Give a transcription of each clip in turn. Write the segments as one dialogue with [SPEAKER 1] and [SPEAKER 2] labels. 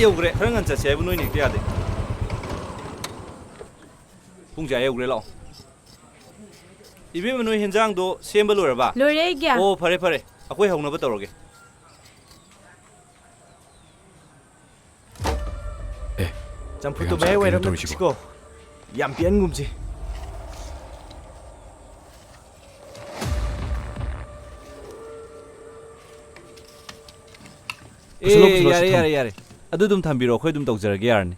[SPEAKER 1] 여그래 그런 건 제부 노인이 돼야 돼 봉자 여그래 라 이비면 노인 현장도 셈벌 로라
[SPEAKER 2] 로레기야
[SPEAKER 1] 오 파래 아고이 하우나 버터로게
[SPEAKER 3] 에
[SPEAKER 4] 점프도 매웨랑 치고 얌비안 굼지
[SPEAKER 1] 야래 아두둠 탐비로 거의 좀 떡저게 야르니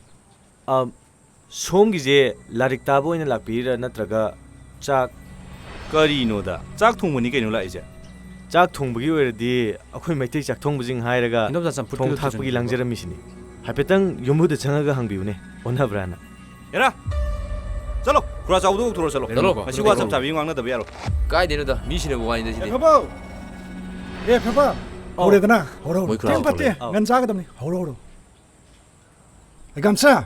[SPEAKER 4] 솜기제 라릭 따보 오이나 락비라 나트라가 짝
[SPEAKER 1] 거리노다 짝 통문이 게노라 이제
[SPEAKER 4] 짝 통부기 오이르디 아코이 메이테이 짝 통부징 하이라가
[SPEAKER 3] 인dom자 참
[SPEAKER 4] 통 탁부기 랑제람미시니 하페땅 요무드 장하가 항비우네 오나브라나
[SPEAKER 1] 야라 चलो खुरा चाउदो थोरो चलो
[SPEAKER 3] चलो
[SPEAKER 1] असी वा सब चाबी मांगना दबे यारो
[SPEAKER 3] काय देनोदा 미신의 보관인데 시대
[SPEAKER 5] 페퍼 예 페퍼 오래드나 호로
[SPEAKER 3] 뭐이 그러나,
[SPEAKER 5] 템파티 간사가담니 호로 감사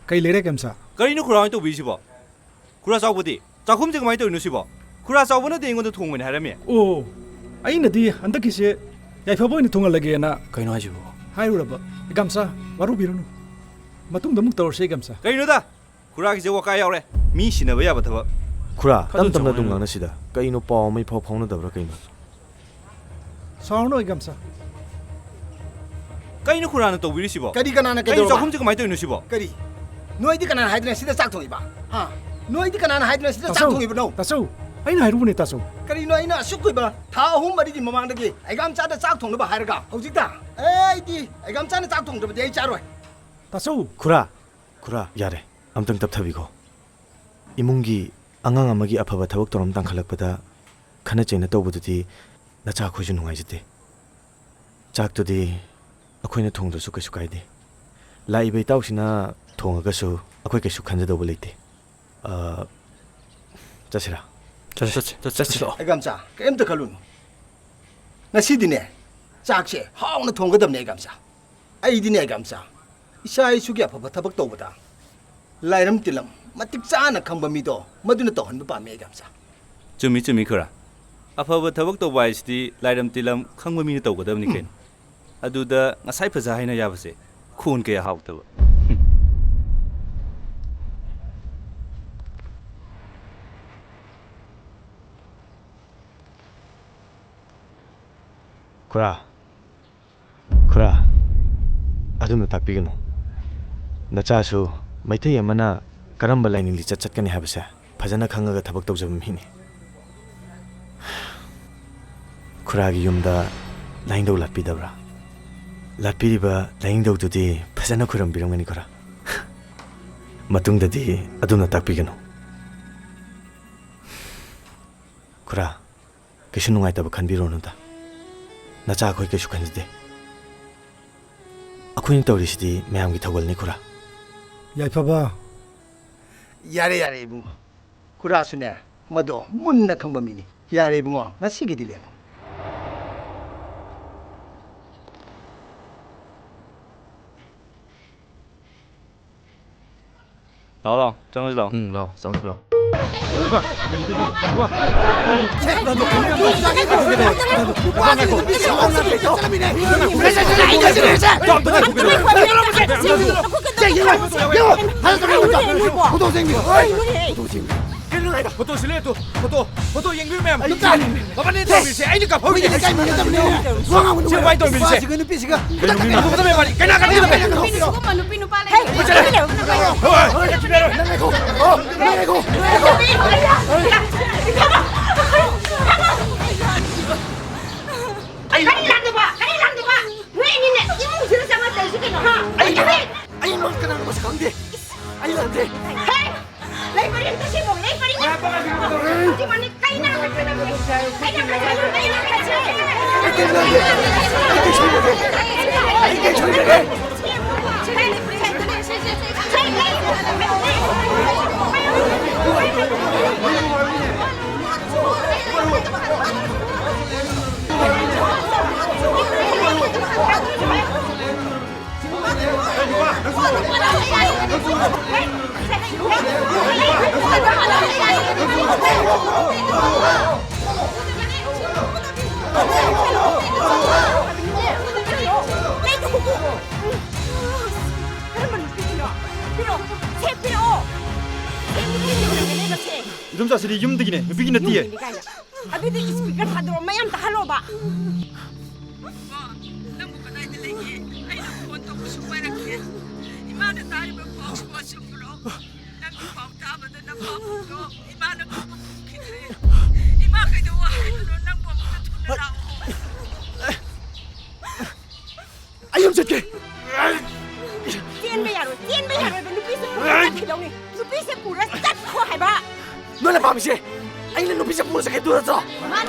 [SPEAKER 5] कई लेरे 감사
[SPEAKER 1] करिनो खुरा तो बिसिबो खुरा चाउबदि चाखुम जग माइ तो इनुसिबो खुरा चाउबनो देंगोन थोंमनि हारमे
[SPEAKER 5] ओ 아이나디 한다키시 야이퍼보이니 통할라게나
[SPEAKER 3] 그이노 하시고
[SPEAKER 5] 하이루라바 감사 와루비르노 마뚱다 묵터세 감사
[SPEAKER 1] करिनोदा खुरा कि जेवा काय यावरे मी सिनबे याबा थबा
[SPEAKER 4] 쿠라 땀땀나 동강나시다 까이노 빠오미 퍼펑나더브라 까이노
[SPEAKER 5] 사우노 감사
[SPEAKER 1] करिनो खुरानो तो बिसिबो
[SPEAKER 6] करी कनाना के
[SPEAKER 1] करिनो चाखुम जग माइ तो इनुसिबो
[SPEAKER 6] करी नोइदी कनाना हाइद्रेन सिदा चाक थोइबा हा नोइदी कनाना हाइद्रेन सिदा चाक थोइबा नो
[SPEAKER 5] तासौ 아이나 하이루브네 तासौ
[SPEAKER 6] करी नोइना सुकुइबा था अहुम मरिदि ममांदगी आइगाम चादा चाक थोंनबा हाइरगा हौजिता एइदि आइगाम चाना चाक थोंदबदि आइ चारोय
[SPEAKER 5] तासौ
[SPEAKER 4] 쿠라 야래 암땅 답답이고 이몽기 앙앙 아마기 아파바 타박 떠럼 땅칼락보다 카나제나 떠보듯이 나자 고주 농아이지대 작도디 아코이나 통도 수까수 가이디 라이베 따우시나 통어가수 아코이 계속 간자도 볼레이데 자시라
[SPEAKER 3] 자시라
[SPEAKER 6] आइगाम चा केमत खलुन ngasiदिने चाकसे हाउना थोंगदबने आइगाम चा आइदिने आइगाम चा इसाई सुगे अफबा थबक तौबदा लाइरम तिलम मतिक चाना खंबा मिदो मदुना तोहन पामे आइगाम चा
[SPEAKER 1] चुमी खुरा अफब थबक तो वाइसदि लाइरम तिलम खंगबा मिनि तौगदबनि केन अदुदा ngasai फजा हाइना याबसे खून के हाउतब
[SPEAKER 4] 쿠라 아두나 딱비기노 나자수 마이테이 아마나 까람바 라이닝리 쯧쯧까니 하버세 파자나 칸가가 타박 떠우자면 미니 쿠라기 юм다 라인도 랏비다브라 랏비리바 라인도두디 파자나 쿠람 비롱가니 거라 마뚱다디 아두나 딱비기노 쿠라 계시 농아이다바 칸비로노다 나자 거기 계속 간지대 아코인 떠오르시디 매암기 더걸니 쿠라
[SPEAKER 5] 야이퍼바
[SPEAKER 6] 야래 야래 이붕 쿠라스네 मदो मुन्ना खंबा मिनी यारे बुंगो ngasi기 dilem
[SPEAKER 1] 나와 정해라
[SPEAKER 3] 응라 정수라
[SPEAKER 1] foto sile tu foto yang gue mem apa nih tuh bisa ini kap hobi siapa itu bisa
[SPEAKER 6] siga nupi siga
[SPEAKER 1] aku kata memang kena kan kita
[SPEAKER 2] lupi pala
[SPEAKER 5] 이놈자들이 юм득이네. 비기는 띠에.
[SPEAKER 2] ꯑꯗꯨꯗꯤ speaker ꯊꯥꯗꯣꯛꯑꯣ ꯃꯌꯥꯝ ꯇꯥꯍꯜꯂꯣꯕ
[SPEAKER 7] ꯅꯪꯕꯨ ꯀꯗꯥꯏꯗ ꯂꯩꯒꯦ ꯑꯩꯅ phone ꯇꯧꯕꯁꯨ ꯄꯥꯏꯔꯛꯇꯦ ꯏꯃꯥꯅ ꯇꯥꯔꯤꯕ ꯄꯥꯎꯁꯨ ꯑꯆꯨꯝꯕ꯭ꯔꯣ ꯅꯪꯒꯤ ꯄꯥꯎ ꯇꯥꯕꯗ ꯅꯄꯥꯕꯨꯡꯗꯣ ꯏꯃꯥꯅ ꯀꯧꯕ ꯐꯪꯈꯤꯗ꯭ꯔꯦ ꯏꯃꯥ ꯀꯩꯗꯧ ꯍꯥꯏꯕꯅꯣ ꯅꯪꯕꯨ ꯑꯃꯨꯛꯇ ꯊꯨꯅ ꯂꯥꯛꯑꯣ
[SPEAKER 3] ꯑꯩ ꯌꯨꯝ ꯆꯠꯀꯦ
[SPEAKER 2] ꯆꯦꯟꯕ ꯌꯥꯔꯣꯏꯕ ꯅꯨꯄꯤꯁꯦ ꯄꯨꯔ ꯆꯠꯈꯤꯗꯧꯅꯤ ꯅꯨꯄꯤꯁꯦ ꯄꯨꯔ ꯆꯠꯈꯣ ꯍꯥꯏꯕ
[SPEAKER 3] ꯅꯣꯏꯅ ꯄꯥꯝꯃꯤꯁꯦ ꯑꯩꯅ ꯅꯨꯄꯤꯁꯦ ꯄꯨꯔ ꯆꯠꯀꯦ ꯗꯨ ꯅꯠꯇ꯭ꯔꯣ
[SPEAKER 2] ꯃꯥꯅꯦ